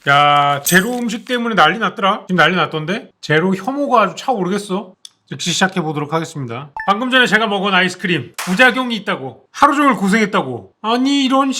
야, 제로 음식 때문에 난리 났더라. 지금 난리 났던데? 제로 혐오가 아주 차오르겠어. 즉시 시작해 보도록 하겠습니다. 방금 전에 제가 먹은 아이스크림 부작용이 있다고, 하루 종일 고생했다고. 아니 이런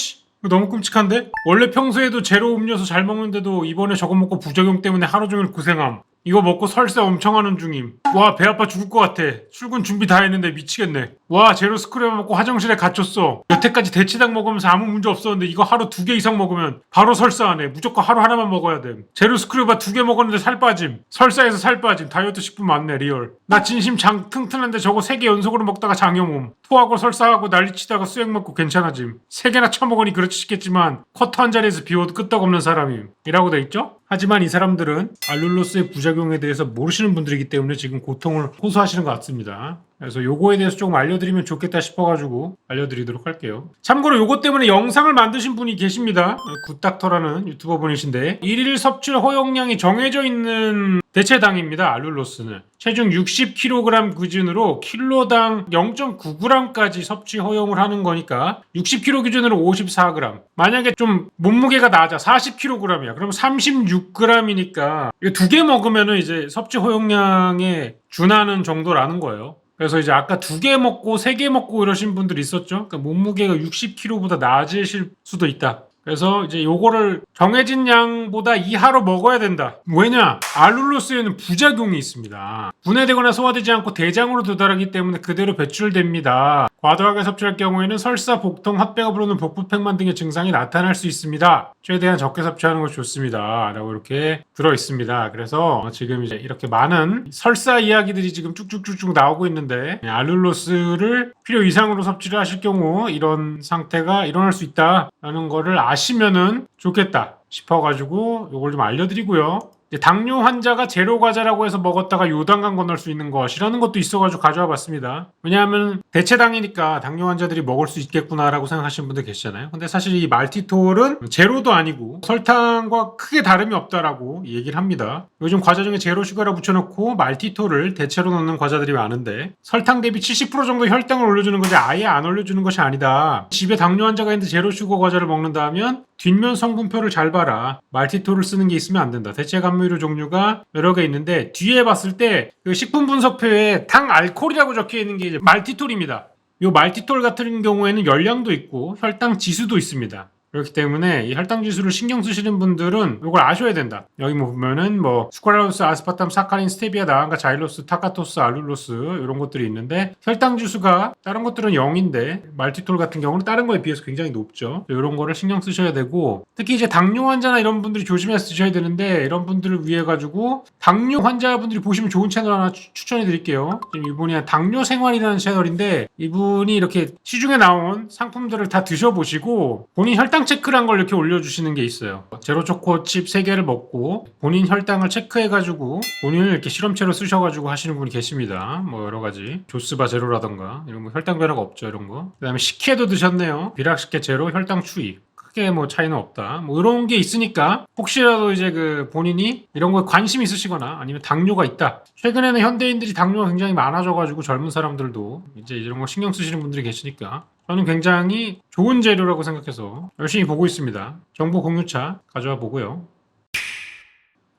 너무 끔찍한데? 원래 평소에도 제로 음료수 잘 먹는데도 이번에 저거 먹고 부작용 때문에 하루 종일 고생함. 이거 먹고 설사 엄청 하는 중임. 와, 배 아파 죽을 것 같아. 출근 준비 다 했는데 미치겠네. 와, 제로 스크랩 먹고 화장실에 갇혔어. 여태까지 대치당 먹으면서 아무 문제 없었는데 이거 하루 2개 이상 먹으면 바로 설사하네. 무조건 하루 하나만 먹어야 돼. 제로 스크랩 2개 먹었는데 살 빠짐. 설사해서 살 빠짐. 다이어트 식품 맞네, 리얼. 나 진심 장 튼튼한데 저거 3개 연속으로 먹다가 장염옴. 토하고 설사하고 난리치다가 수액 먹고 괜찮아짐. 3개나 처먹으니 그렇지 싶겠지만 쿼터 한 자리에서 비워도 끄떡없는 사람임. 이라고 돼 있죠? 하지만 이 사람들은 알룰로스의 부작용에 대해서 모르시는 분들이기 때문에 지금 고통을 호소하시는 것 같습니다. 그래서 요거에 대해서 조금 알려드리면 좋겠다 싶어가지고 알려드리도록 할게요. 참고로 요거 때문에 영상을 만드신 분이 계십니다. 굿닥터라는 유튜버 분이신데 1일 섭취 허용량이 정해져 있는 대체당입니다. 알룰로스는 체중 60kg 기준으로 킬로당 0.9g까지 섭취 허용을 하는 거니까 60kg 기준으로 54g. 만약에 좀 몸무게가 낮아 40kg이야. 그럼 36g이니까 이거 2개 먹으면은 이제 섭취 허용량에 준하는 정도라는 거예요. 그래서 이제 아까 2개 먹고 3개 먹고 이러신 분들 있었죠. 그러니까 몸무게가 60kg보다 낮으실 수도 있다. 그래서 이제 요거를 정해진 양보다 이하로 먹어야 된다. 왜냐? 알룰로스에는 부작용이 있습니다. 분해되거나 소화되지 않고 대장으로 도달하기 때문에 그대로 배출됩니다. 과도하게 섭취할 경우에는 설사, 복통, 핫배가 부르는 복부팽만 등의 증상이 나타날 수 있습니다. 최대한 적게 섭취하는 것이 좋습니다. 라고 이렇게 들어있습니다. 그래서 지금 이제 이렇게 많은 설사 이야기들이 지금 쭉쭉쭉쭉 나오고 있는데 알룰로스를 필요 이상으로 섭취를 하실 경우 이런 상태가 일어날 수 있다라는 거를 아시면은 좋겠다 싶어가지고 이걸 좀 알려드리고요. 당뇨 환자가 제로 과자라고 해서 먹었다가 요단강 건널 수 있는 것이라는 것도 있어가지고 가져와 봤습니다. 왜냐하면 대체당이니까 당뇨 환자들이 먹을 수 있겠구나라고 생각하시는 분들 계시잖아요. 근데 사실 이 말티톨은 제로도 아니고 설탕과 크게 다름이 없다라고 얘기를 합니다. 요즘 과자 중에 제로 슈가라 붙여놓고 말티톨을 대체로 넣는 과자들이 많은데 설탕 대비 70% 정도 혈당을 올려주는 건데 아예 안 올려주는 것이 아니다. 집에 당뇨 환자가 있는데 제로 슈가 과자를 먹는다 하면 뒷면 성분표를 잘 봐라. 말티톨을 쓰는 게 있으면 안 된다. 대체 감미료 종류가 여러 개 있는데 뒤에 봤을 때 그 식품 분석표에 당 알코올이라고 적혀 있는 게 이제 말티톨입니다. 이 말티톨 같은 경우에는 열량도 있고 혈당 지수도 있습니다. 그렇기 때문에 이 혈당 지수를 신경 쓰시는 분들은 이걸 아셔야 된다. 여기 보면은 뭐 스쿠랄로스, 아스파탐, 사카린, 스테비아, 나안가, 자일로스, 타카토스, 알룰로스 이런 것들이 있는데 혈당 지수가 다른 것들은 0인데 말티톨 같은 경우는 다른 거에 비해서 굉장히 높죠. 이런 거를 신경 쓰셔야 되고 특히 이제 당뇨 환자나 이런 분들이 조심해서 드셔야 되는데 이런 분들을 위해 가지고 당뇨 환자분들이 보시면 좋은 채널 하나 추천해 드릴게요. 지금 이분이 당뇨 생활이라는 채널인데 이분이 이렇게 시중에 나온 상품들을 다 드셔보시고 본인 혈당 체크를 한 걸 이렇게 올려주시는 게 있어요. 제로 초코 칩 3개를 먹고 본인 혈당을 체크해가지고 본인을 이렇게 실험체로 쓰셔가지고 하시는 분이 계십니다. 뭐 여러가지 조스바 제로라던가 이런 거 혈당 변화가 없죠. 이런 거. 그 다음에 식혜도 드셨네요. 비락식혜 제로 혈당 추이. 크게 뭐 차이는 없다. 뭐 이런 게 있으니까 혹시라도 이제 그 본인이 이런 거에 관심 있으시거나 아니면 당뇨가 있다. 최근에는 현대인들이 당뇨가 굉장히 많아져가지고 젊은 사람들도 이제 이런 거 신경 쓰시는 분들이 계시니까 저는 굉장히 좋은 재료라고 생각해서 열심히 보고 있습니다. 정보 공유차 가져와 보고요.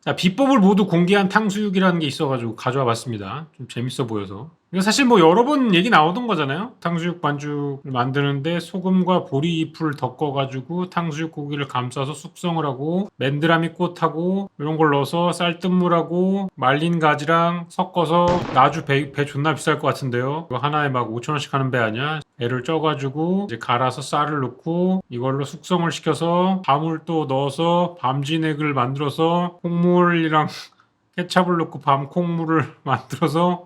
자, 비법을 모두 공개한 탕수육이라는 게 있어가지고 가져와 봤습니다. 좀 재밌어 보여서. 이거 사실 뭐 여러 번 얘기 나오던 거잖아요. 탕수육 반죽을 만드는데 소금과 보리잎을 덮어가지고 탕수육 고기를 감싸서 숙성을 하고 맨드라미 꽃하고 이런 걸 넣어서 쌀뜨물하고 말린 가지랑 섞어서 나주 배 존나 비쌀 것 같은데요. 이거 하나에 막 5,000원씩 하는 배 아니야? 배를 쪄가지고 이제 갈아서 쌀을 넣고 이걸로 숙성을 시켜서 밤을 또 넣어서 밤진액을 만들어서 콩물이랑 케찹을 넣고 밤 콩물을 만들어서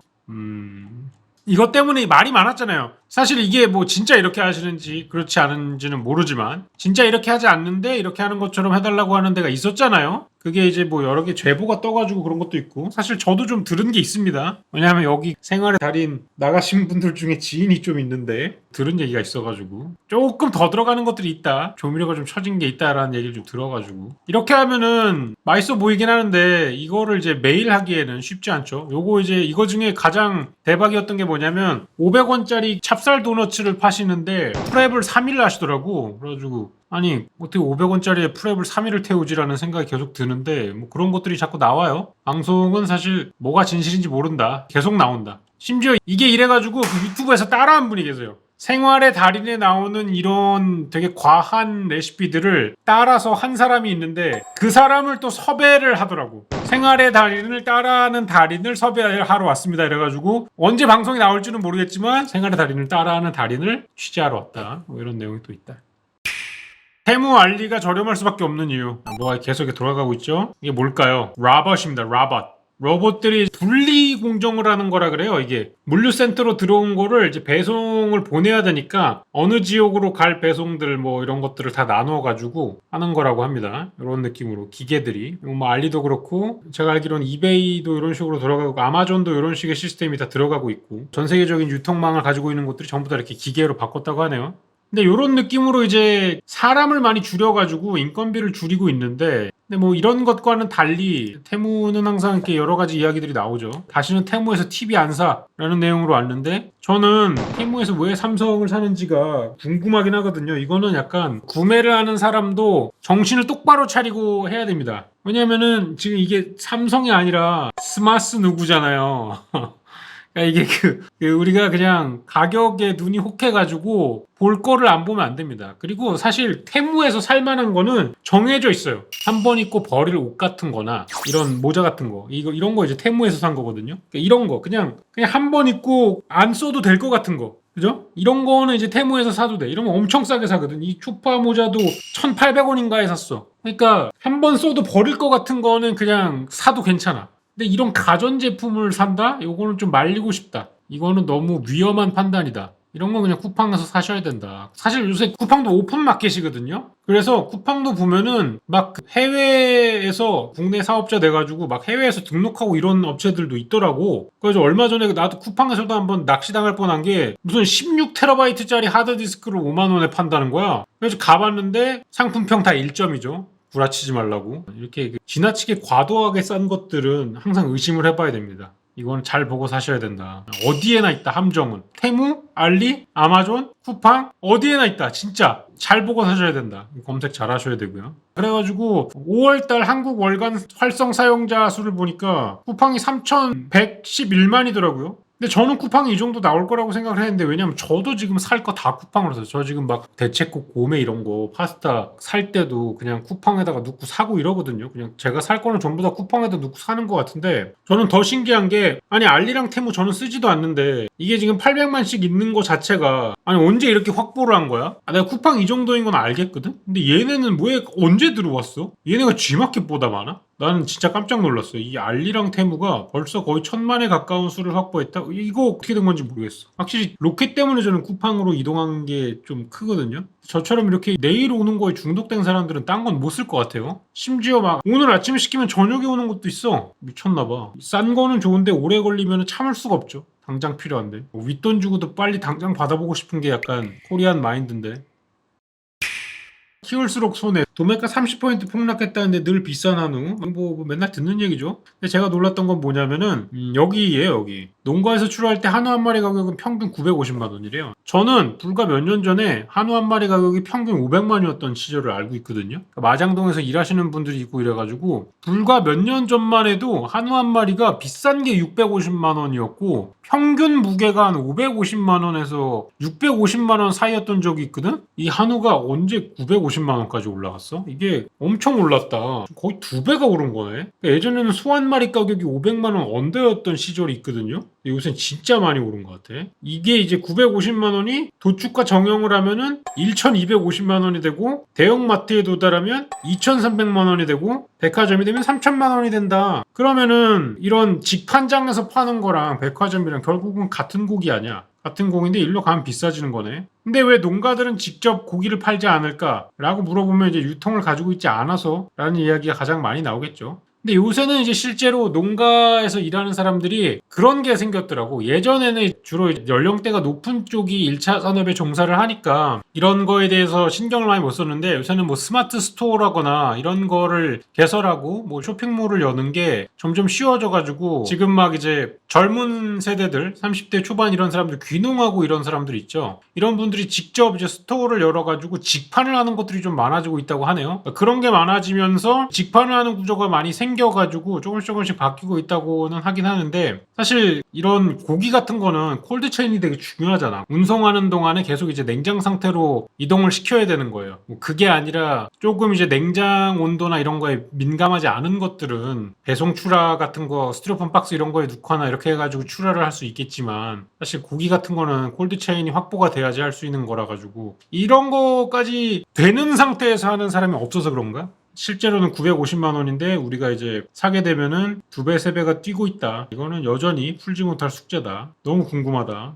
이것 때문에 말이 많았잖아요. 사실 이게 뭐 진짜 이렇게 하시는지 그렇지 않은지는 모르지만 진짜 이렇게 하지 않는데 이렇게 하는 것처럼 해달라고 하는 데가 있었잖아요. 그게 이제 뭐 여러 개 제보가 떠가지고 그런 것도 있고 사실 저도 좀 들은 게 있습니다. 왜냐하면 여기 생활의 달인 나가신 분들 중에 지인이 좀 있는데 들은 얘기가 있어가지고 조금 더 들어가는 것들이 있다. 조미료가 좀 처진 게 있다라는 얘기를 좀 들어가지고 이렇게 하면은 맛있어 보이긴 하는데 이거를 이제 매일 하기에는 쉽지 않죠. 요거 이제 이거 중에 가장 대박이었던 게 뭐냐면 500원짜리 찹쌀 찹쌀 도너츠를 파시는데 프랩을 3일 하시더라고. 그래가지고 아니 어떻게 500원짜리에 프랩을 3일을 태우지라는 생각이 계속 드는데 뭐 그런 것들이 자꾸 나와요. 방송은 사실 뭐가 진실인지 모른다. 계속 나온다. 심지어 이게 이래가지고 그 유튜브에서 따라한 분이 계세요. 생활의 달인에 나오는 이런 되게 과한 레시피들을 따라서 한 사람이 있는데 그 사람을 또 섭외를 하더라고. 생활의 달인을 따라하는 달인을 섭외하러 왔습니다. 이래가지고 언제 방송이 나올지는 모르겠지만 생활의 달인을 따라하는 달인을 취재하러 왔다. 뭐 이런 내용이 또 있다. 테무 알리가 저렴할 수밖에 없는 이유. 뭐가 계속 돌아가고 있죠? 이게 뭘까요? 로봇입니다. 로봇. 로봇들이 분리 공정을 하는 거라 그래요. 이게 물류센터로 들어온 거를 이제 배송을 보내야 되니까 어느 지역으로 갈 배송들 뭐 이런 것들을 다 나누어 가지고 하는 거라고 합니다. 이런 느낌으로 기계들이 뭐 알리도 그렇고 제가 알기로는 이베이도 이런 식으로 돌아가고 아마존도 이런 식의 시스템이 다 들어가고 있고 전 세계적인 유통망을 가지고 있는 것들이 전부 다 이렇게 기계로 바꿨다고 하네요. 근데 이런 느낌으로 이제 사람을 많이 줄여가지고 인건비를 줄이고 있는데 근데 뭐 이런 것과는 달리 테무는 항상 이렇게 여러 가지 이야기들이 나오죠. 다시는 테무에서 TV 안 사라는 내용으로 왔는데 저는 테무에서 왜 삼성을 사는지가 궁금하긴 하거든요. 이거는 약간 구매를 하는 사람도 정신을 똑바로 차리고 해야 됩니다. 왜냐면은 지금 이게 삼성이 아니라 스마스 누구잖아요. 이게 우리가 그냥 가격에 눈이 혹해가지고 볼 거를 안 보면 안 됩니다. 그리고 사실 테무에서 살만한 거는 정해져 있어요. 한 번 입고 버릴 옷 같은 거나 이런 모자 같은 거. 이런 거 이제 테무에서 산 거거든요. 그러니까 이런 거. 그냥 한 번 입고 안 써도 될 것 같은 거. 그죠? 이런 거는 이제 테무에서 사도 돼. 이런 거 엄청 싸게 사거든. 이 초파 모자도 1,800원인가에 샀어. 그러니까 한 번 써도 버릴 것 같은 거는 그냥 사도 괜찮아. 근데 이런 가전제품을 산다? 이거는 좀 말리고 싶다. 이거는 너무 위험한 판단이다. 이런 건 그냥 쿠팡 가서 사셔야 된다. 사실 요새 쿠팡도 오픈 마켓이거든요? 그래서 쿠팡도 보면은 막 해외에서 국내 사업자 돼가지고 막 해외에서 등록하고 이런 업체들도 있더라고. 그래서 얼마 전에 나도 쿠팡에서도 한번 낚시당할 뻔한 게 무슨 16TB짜리 하드디스크를 5만원에 판다는 거야. 그래서 가봤는데 상품평 다 1점이죠. 구라치지 말라고. 이렇게 지나치게 과도하게 싼 것들은 항상 의심을 해봐야 됩니다. 이건 잘 보고 사셔야 된다. 어디에나 있다. 함정은 테무, 알리, 아마존, 쿠팡 어디에나 있다. 진짜 잘 보고 사셔야 된다. 검색 잘 하셔야 되고요. 그래가지고 5월달 한국 월간 활성 사용자 수를 보니까 쿠팡이 3,111만이더라고요. 근데 저는 쿠팡이 이 정도 나올 거라고 생각을 했는데 왜냐면 저도 지금 살 거 다 쿠팡으로 사요. 저 지금 막 대체국 고메 이런 거 파스타 살 때도 그냥 쿠팡에다가 넣고 사고 이러거든요. 그냥 제가 살 거는 전부 다 쿠팡에다 넣고 사는 것 같은데 저는 더 신기한 게 아니 알리랑 테무 저는 쓰지도 않는데 이게 지금 800만씩 있는 거 자체가 아니 언제 이렇게 확보를 한 거야? 내가 쿠팡 이 정도인 건 알겠거든? 근데 얘네는 왜 언제 들어왔어? 얘네가 G마켓보다 많아? 나는 진짜 깜짝 놀랐어요. 이 알리랑 테무가 벌써 거의 1,000만에 가까운 수를 확보했다? 이거 어떻게 된 건지 모르겠어. 확실히 로켓 때문에 저는 쿠팡으로 이동한 게 좀 크거든요. 저처럼 이렇게 내일 오는 거에 중독된 사람들은 딴 건 못 쓸 것 같아요. 심지어 막 오늘 아침에 시키면 저녁에 오는 것도 있어. 미쳤나봐. 싼 거는 좋은데 오래 걸리면 참을 수가 없죠. 당장 필요한데. 윗돈 주고도 빨리 당장 받아보고 싶은 게 약간 코리안 마인드인데. 키울수록 손해. 도매가 30% 폭락했다는데 늘 비싼 한우. 뭐 맨날 듣는 얘기죠. 근데 제가 놀랐던 건 뭐냐면은 여기에요. 여기. 농가에서 출하할 때 한우 한 마리 가격은 평균 950만 원이래요. 저는 불과 몇 년 전에 한우 한 마리 가격이 평균 500만 원이었던 시절을 알고 있거든요. 그러니까 마장동에서 일하시는 분들이 있고 이래가지고 불과 몇 년 전만 해도 한우 한 마리가 비싼 게 650만 원이었고 평균 무게가 한 550만 원에서 650만 원 사이였던 적이 있거든? 이 한우가 언제 950만 원까지 올라갔어? 이게 엄청 올랐다. 거의 2배가 오른 거네. 그러니까 예전에는 소 한 마리 가격이 500만 원 언더였던 시절이 있거든요? 근데 요새는 진짜 많이 오른 것 같아. 이게 이제 950만 원이 도축과 정형을 하면은 1,250만 원이 되고 대형마트에 도달하면 2,300만 원이 되고 백화점이 되면 3,000만 원이 된다. 그러면은 이런 직판장에서 파는 거랑 백화점이랑 결국은 같은 고기 아니야. 같은 고기인데 일로 가면 비싸지는 거네. 근데 왜 농가들은 직접 고기를 팔지 않을까? 라고 물어보면 이제 유통을 가지고 있지 않아서 라는 이야기가 가장 많이 나오겠죠. 근데 요새는 이제 실제로 농가에서 일하는 사람들이 그런 게 생겼더라고. 예전에는 주로 연령대가 높은 쪽이 1차 산업에 종사를 하니까 이런 거에 대해서 신경을 많이 못 썼는데 요새는 뭐 스마트 스토어라거나 이런 거를 개설하고 뭐 쇼핑몰을 여는 게 점점 쉬워져가지고 지금 막 이제 젊은 세대들 30대 초반 이런 사람들 귀농하고 이런 사람들 있죠. 이런 분들이 직접 이제 스토어를 열어가지고 직판을 하는 것들이 좀 많아지고 있다고 하네요. 그런 게 많아지면서 직판을 하는 구조가 많이 생겨가지고 조금씩 바뀌고 있다고는 하긴 하는데 사실 이런 고기 같은 거는 콜드 체인이 되게 중요하잖아. 운송하는 동안에 계속 이제 냉장 상태로 이동을 시켜야 되는 거예요. 뭐 그게 아니라 조금 이제 냉장 온도나 이런 거에 민감하지 않은 것들은 배송 출하 같은 거 스티로폼 박스 이런 거에 넣거나 이렇게 해가지고 출하를 할 수 있겠지만 사실 고기 같은 거는 콜드 체인이 확보가 돼야지 할 수 있는 거라 가지고 이런 거까지 되는 상태에서 하는 사람이 없어서 그런가? 실제로는 950만 원인데 우리가 이제 사게 되면은 2배, 3배가 뛰고 있다. 이거는 여전히 풀지 못할 숙제다. 너무 궁금하다.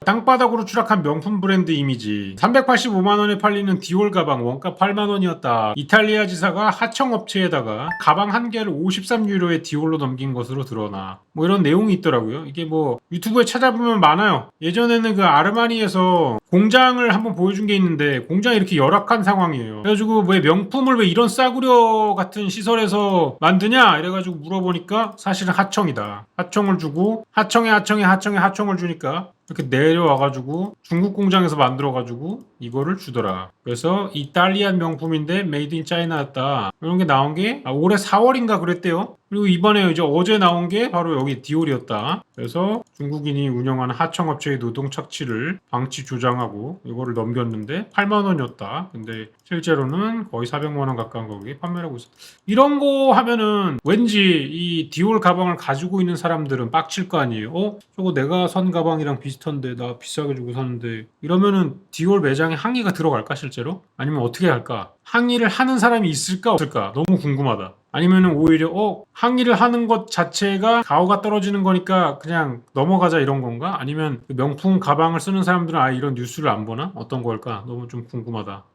땅바닥으로 추락한 명품 브랜드 이미지. 385만 원에 팔리는 디올 가방 원가 8만 원이었다. 이탈리아 지사가 하청업체에다가 가방 한 개를 53유로에 디올로 넘긴 것으로 드러나. 뭐 이런 내용이 있더라고요. 이게 뭐 유튜브에 찾아보면 많아요. 예전에는 그 아르마니에서 공장을 한번 보여준 게 있는데 공장이 이렇게 열악한 상황이에요. 그래가지고 왜 명품을 왜 이런 싸구려 같은 시설에서 만드냐 이래가지고 물어보니까 사실은 하청이다. 하청을 주고 하청을 주니까 이렇게 내려와가지고 중국 공장에서 만들어가지고 이거를 주더라. 그래서 이탈리안 명품인데 메이드 인 차이나였다. 이런 게 나온 게 올해 4월인가 그랬대요. 그리고 이번에 이제 어제 나온 게 바로 여기 디올이었다. 그래서 중국인이 운영하는 하청업체의 노동 착취를 방치 조장하고 이거를 넘겼는데 8만 원이었다. 근데 실제로는 거의 400만 원 가까운 가격에 판매를 하고 있어. 이런 거 하면은 왠지 이 디올 가방을 가지고 있는 사람들은 빡칠 거 아니에요. 저거 내가 산 가방이랑 비슷한데 나 비싸게 주고 샀는데 이러면은 디올 매장에 항의가 들어갈까 실제로? 아니면 어떻게 할까? 항의를 하는 사람이 있을까 없을까? 너무 궁금하다. 아니면은 오히려 항의를 하는 것 자체가 가오가 떨어지는 거니까 그냥 넘어가자 이런 건가? 아니면 그 명품 가방을 쓰는 사람들은 아예 이런 뉴스를 안 보나? 어떤 걸까? 너무 좀 궁금하다.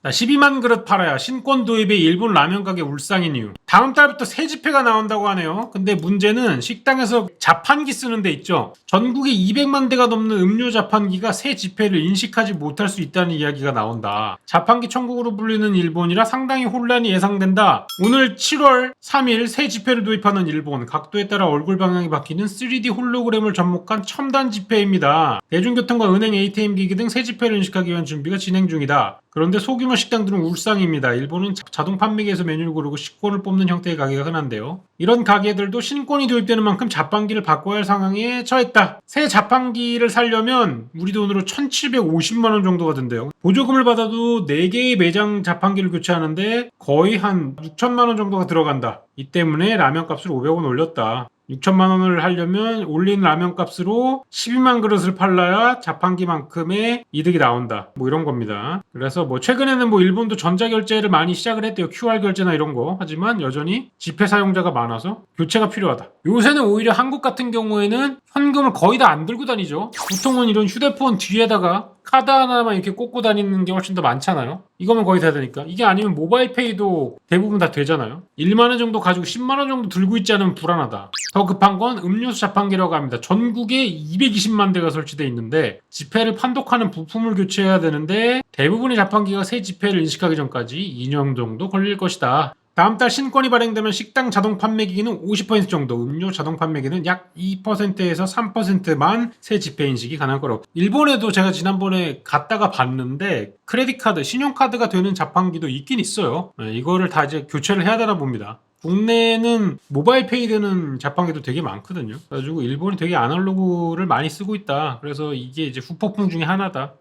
12만 그릇 팔아야 신권 도입에 일본 라면 가게 울상인 이유. 다음 달부터 새 지폐가 나온다고 하네요. 근데 문제는 식당에서 자판기 쓰는 데 있죠. 전국에 200만 대가 넘는 음료 자판기가 새 지폐를 인식하지 못할 수 있다는 이야기가 나온다. 자판기 천국으로 불리는 일본이라 상당히 혼란이 예상된다. 오늘 7월 3일 새 지폐를 도입하는 일본. 각도에 따라 얼굴 방향이 바뀌는 3D 홀로그램을 접목한 첨단 지폐입니다. 대중교통과 은행 ATM 기기 등 새 지폐를 인식하기 위한 준비가 진행 중이다. 그런데 소규모 식당들은 울상입니다. 일본은 자동 판매기에서 메뉴를 고르고 식권을 뽑는 형태의 가게가 흔한데요. 이런 가게들도 신권이 도입되는 만큼 자판기를 바꿔야 할 상황에 처했다. 새 자판기를 사려면 우리 돈으로 1,750만 원 정도가 든대요. 보조금을 받아도 4개의 매장 자판기를 교체하는데 거의 한 6천만 원 정도가 들어간다. 이 때문에 라면 값을 500원 올렸다. 6천만 원을 하려면 올린 라면 값으로 12만 그릇을 팔라야 자판기만큼의 이득이 나온다. 뭐 이런 겁니다. 그래서 뭐 최근에는 뭐 일본도 전자결제를 많이 시작을 했대요. QR 결제나 이런 거. 하지만 여전히 지폐 사용자가 많아서 교체가 필요하다. 요새는 오히려 한국 같은 경우에는 현금을 거의 다 안 들고 다니죠. 보통은 이런 휴대폰 뒤에다가 카드 하나만 이렇게 꽂고 다니는 게 훨씬 더 많잖아요. 이거면 거의 다 되니까. 이게 아니면 모바일페이도 대부분 다 되잖아요. 1만 원 정도 가지고 10만 원 정도 들고 있지 않으면 불안하다. 더 급한 건 음료수 자판기라고 합니다. 전국에 220만 대가 설치되어 있는데 지폐를 판독하는 부품을 교체해야 되는데 대부분의 자판기가 새 지폐를 인식하기 전까지 2년 정도 걸릴 것이다. 다음 달 신권이 발행되면 식당 자동 판매기기는 50% 정도, 음료 자동 판매기는 약 2%에서 3%만 새 지폐 인식이 가능할 거라고. 일본에도 제가 지난번에 갔다가 봤는데 크레딧 카드, 신용카드가 되는 자판기도 있긴 있어요. 이거를 다 이제 교체를 해야 되나 봅니다. 국내는 모바일 페이 되는 자판기도 되게 많거든요. 그래가지고 일본이 되게 아날로그를 많이 쓰고 있다. 그래서 이게 이제 후폭풍 중에 하나다.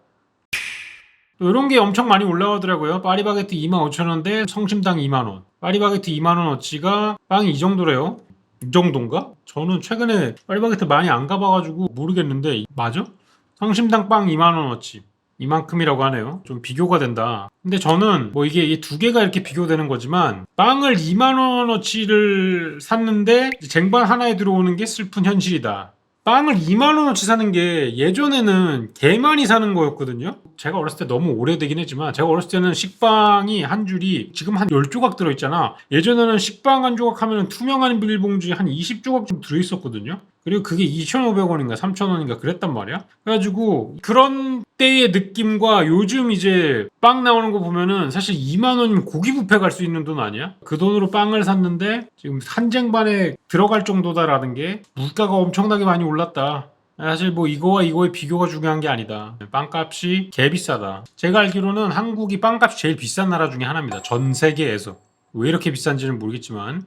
이런 게 엄청 많이 올라오더라고요. 파리바게트 25,000원대 성심당 2만원. 파리바게트 2만원어치가 빵이 이 정도래요. 이 정도인가? 저는 최근에 파리바게트 많이 안 가봐가지고 모르겠는데 맞아? 성심당 빵 2만원어치. 이만큼이라고 하네요. 좀 비교가 된다. 근데 저는 뭐 이게 두 개가 이렇게 비교되는 거지만 빵을 2만원어치를 샀는데 쟁반 하나에 들어오는 게 슬픈 현실이다. 빵을 2만원어치 사는 게 예전에는 개 많이 사는 거였거든요. 제가 어렸을 때 너무 오래되긴 했지만 제가 어렸을 때는 식빵이 한 줄이 지금 한 10조각 들어있잖아. 예전에는 식빵 한 조각 하면 투명한 비닐봉지에 한 20조각 좀 들어있었거든요. 그리고 그게 2,500원인가 3,000원인가 그랬단 말이야. 그래가지고 그런 때의 느낌과 요즘 이제 빵 나오는 거 보면은 사실 2만 원이면 고기 뷔페 갈 수 있는 돈 아니야? 그 돈으로 빵을 샀는데 지금 한쟁반에 들어갈 정도다라는 게 물가가 엄청나게 많이 올랐다. 사실 뭐 이거와 이거의 비교가 중요한 게 아니다. 빵값이 개 비싸다. 제가 알기로는 한국이 빵값이 제일 비싼 나라 중에 하나입니다. 전 세계에서. 왜 이렇게 비싼지는 모르겠지만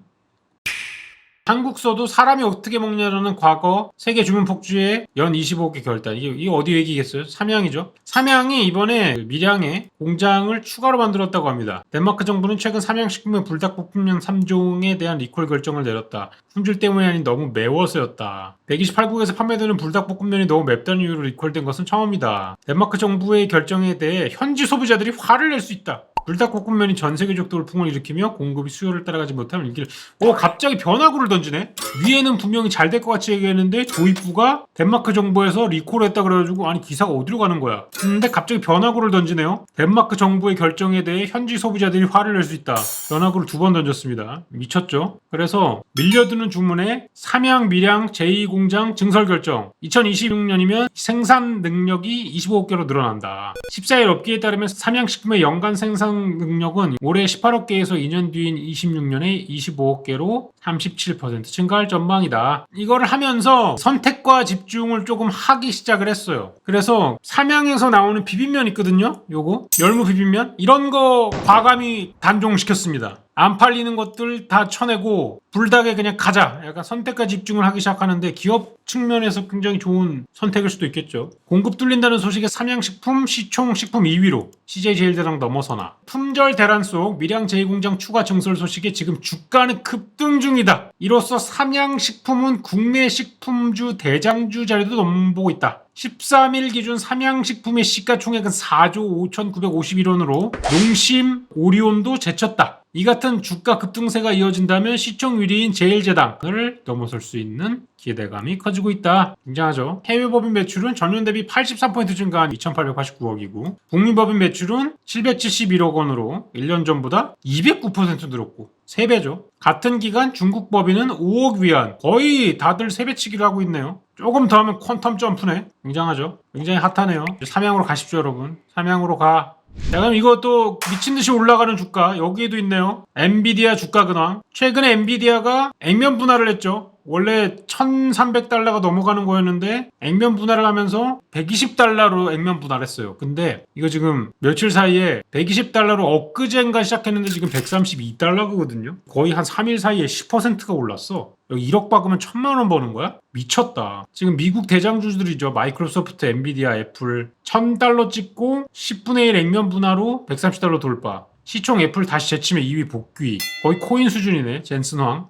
한국서도 사람이 어떻게 먹냐라는 과거 세계 주민 폭주의 연 25개 결단. 이게 어디 얘기겠어요? 삼양이죠. 삼양이 이번에 밀양에 공장을 추가로 만들었다고 합니다. 덴마크 정부는 최근 삼양식품의 불닭볶음면 3종에 대한 리콜 결정을 내렸다. 품질 때문이 아닌 너무 매워서였다. 128국에서 판매되는 불닭볶음면이 너무 맵다는 이유로 리콜된 것은 처음이다. 덴마크 정부의 결정에 대해 현지 소비자들이 화를 낼 수 있다. 불닭볶음면이 전 세계적 돌풍을 일으키며 공급이 수요를 따라가지 못하면 인기를 갑자기 변화구를 던지네. 위에는 분명히 잘 될 것 같이 얘기했는데 도입부가 덴마크 정부에서 리콜했다 그래가지고 아니 기사가 어디로 가는 거야. 근데 갑자기 변화구를 던지네요. 덴마크 정부의 결정에 대해 현지 소비자들이 화를 낼 수 있다. 변화구를 2번 던졌습니다. 미쳤죠. 그래서 밀려드는 주문에 삼양 밀양 제2공장 증설 결정. 2026년이면 생산 능력이 25억개로 늘어난다. 14일 업계에 따르면 삼양식품의 연간 생산 능력은 올해 18억 개에서 2년 뒤인 26년에 25억 개로 37% 증가할 전망이다. 이거를 하면서 선택과 집중을 조금 하기 시작을 했어요. 그래서 삼양에서 나오는 비빔면 있거든요. 요거 열무 비빔면 이런 거 과감히 단종시켰습니다. 안 팔리는 것들 다 쳐내고 불닭에 그냥 가자. 약간 선택과 집중을 하기 시작하는데 기업 측면에서 굉장히 좋은 선택일 수도 있겠죠. 공급 뚫린다는 소식에 삼양식품 시총 식품 2위로 CJ제일대랑 넘어서나 품절 대란 속 밀양 제2공장 추가 증설 소식에 지금 주가는 급등 중이다. 이로써 삼양식품은 국내 식품주 대장주 자리도 넘보고 있다. 13일 기준 삼양식품의 시가총액은 4조 5,951원으로 농심, 오리온도 제쳤다. 이 같은 주가 급등세가 이어진다면 시총 1위인 제일제당을 넘어설 수 있는 기대감이 커지고 있다. 굉장하죠. 해외 법인 매출은 전년 대비 83% 증가한 2,889억이고 국민 법인 매출은 771억 원으로 1년 전보다 209% 늘었고 3배죠. 같은 기간 중국 법인은 5억 위안, 거의 다들 3배치기를 하고 있네요. 조금 더 하면 퀀텀 점프네. 굉장하죠. 굉장히 핫하네요. 삼양으로 가십시오 여러분. 삼양으로 가. 자, 그럼 이것도 미친듯이 올라가는 주가 여기에도 있네요. 엔비디아 주가 근황. 최근에 엔비디아가 액면 분할을 했죠. 원래 1,300달러가 넘어가는 거였는데 액면 분할을 하면서 120달러로 액면 분할했어요. 근데 이거 지금 며칠 사이에 120달러로 엊그젠가 시작했는데 지금 132달러거든요. 거의 한 3일 사이에 10%가 올랐어. 여기 1억 박으면 1,000만 원 버는 거야? 미쳤다. 지금 미국 대장주들이죠. 마이크로소프트, 엔비디아, 애플 1,000달러 찍고 10분의 1 액면 분할로 130달러 돌파. 시총 애플 다시 제치면 2위 복귀. 거의 코인 수준이네. 젠슨황.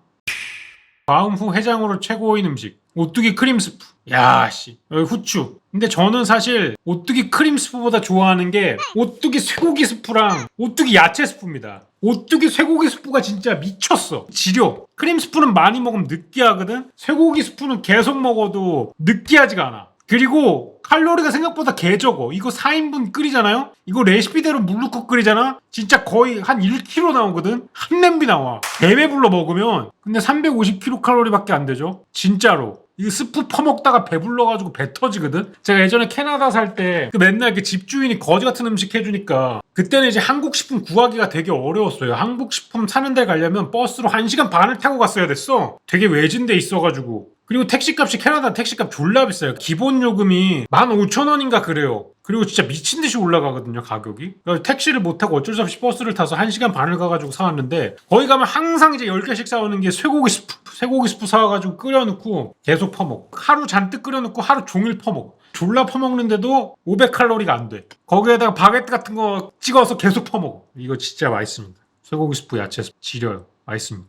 과음 후 해장으로 최고인 음식. 오뚜기 크림 스프. 야씨. 여기 후추. 근데 저는 사실 오뚜기 크림 스프보다 좋아하는 게 오뚜기 쇠고기 스프랑 오뚜기 야채 스프입니다. 오뚜기 쇠고기 스프가 진짜 미쳤어. 지려. 크림 스프는 많이 먹으면 느끼하거든. 쇠고기 스프는 계속 먹어도 느끼하지가 않아. 그리고 칼로리가 생각보다 개 적어. 이거 4인분 끓이잖아요? 이거 레시피대로 물 넣고 끓이잖아? 진짜 거의 한 1kg 나오거든? 한 냄비 나와. 배배불러 먹으면. 근데 350kcal 밖에 안 되죠? 진짜로. 이 스프 퍼먹다가 배불러가지고 배 터지거든? 제가 예전에 캐나다 살 때 맨날 그 집주인이 거지 같은 음식 해주니까 그때는 이제 한국 식품 구하기가 되게 어려웠어요. 한국 식품 사는 데 가려면 버스로 1시간 반을 타고 갔어야 됐어. 되게 외진데 있어가지고. 그리고 택시값이 캐나다 택시값 졸라 비싸요. 기본 요금이 15,000원인가 그래요. 그리고 진짜 미친듯이 올라가거든요 가격이. 그래서 택시를 못 타고 어쩔 수 없이 버스를 타서 1시간 반을 가가지고 사왔는데 거기 가면 항상 이제 10개씩 사오는 게 쇠고기 스프 사와가지고 끓여놓고 계속 퍼먹어. 하루 잔뜩 끓여놓고 하루 종일 퍼먹어. 졸라 퍼먹는데도 500칼로리가 안 돼. 거기에다가 바게트 같은 거 찍어서 계속 퍼먹어. 이거 진짜 맛있습니다. 쇠고기 스프 야채 스프 지려요. 맛있습니다.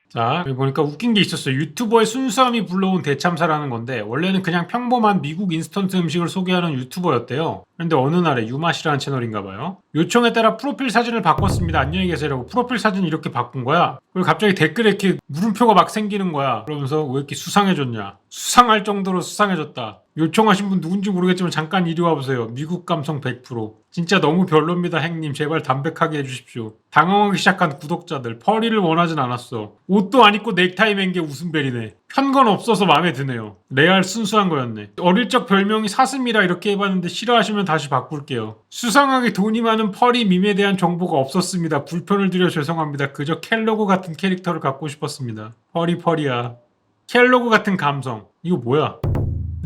자, 여기 보니까 웃긴 게 있었어요. 유튜버의 순수함이 불러온 대참사라는 건데 원래는 그냥 평범한 미국 인스턴트 음식을 소개하는 유튜버였대요. 근데 어느 날에 유맛이라는 채널인가봐요. 요청에 따라 프로필 사진을 바꿨습니다. 안녕히 계세요라고 프로필 사진 이렇게 바꾼 거야. 그리고 갑자기 댓글에 이렇게 물음표가 막 생기는 거야. 그러면서 왜 이렇게 수상해졌냐. 수상할 정도로 수상해졌다. 요청하신 분 누군지 모르겠지만 잠깐 이리 와보세요. 미국 감성 100%. 진짜 너무 별로입니다 행님. 제발 담백하게 해주십시오. 당황하기 시작한 구독자들. 펄이를 원하진 않았어. 옷도 안 입고 넥타이 맨 게 웃음벨이네. 편건 없어서 마음에 드네요. 레알 순수한 거였네. 어릴 적 별명이 사슴이라 이렇게 해봤는데 싫어하시면 다시 바꿀게요. 수상하게 돈이 많은 펄이 밈에 대한 정보가 없었습니다. 불편을 드려 죄송합니다. 그저 켈로그 같은 캐릭터를 갖고 싶었습니다. 펄이야. 켈로그 같은 감성. 이거 뭐야?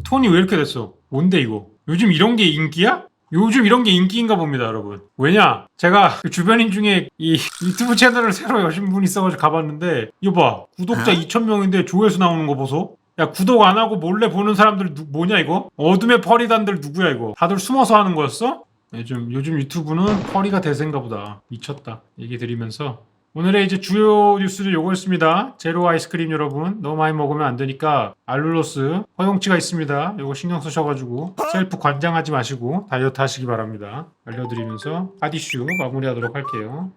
톤이 왜 이렇게 됐어? 뭔데 이거? 요즘 이런 게 인기야? 요즘 이런 게 인기인가 봅니다, 여러분. 왜냐? 제가 그 주변인 중에 이 유튜브 채널을 새로 여신 분이 있어가지고 가봤는데 이거 봐. 구독자 2,000명인데 조회수 나오는 거 보소? 야, 구독 안 하고 몰래 보는 사람들 뭐냐 이거? 어둠의 펄이단들 누구야 이거? 다들 숨어서 하는 거였어? 요즘 유튜브는 펄이가 대세인가 보다. 미쳤다. 얘기 드리면서 오늘의 이제 주요 뉴스는 요거였습니다. 제로 아이스크림 여러분 너무 많이 먹으면 안 되니까 알룰로스 허용치가 있습니다. 요거 신경 쓰셔가지고 셀프 관장하지 마시고 다이어트 하시기 바랍니다. 알려드리면서 아디슈 마무리하도록 할게요.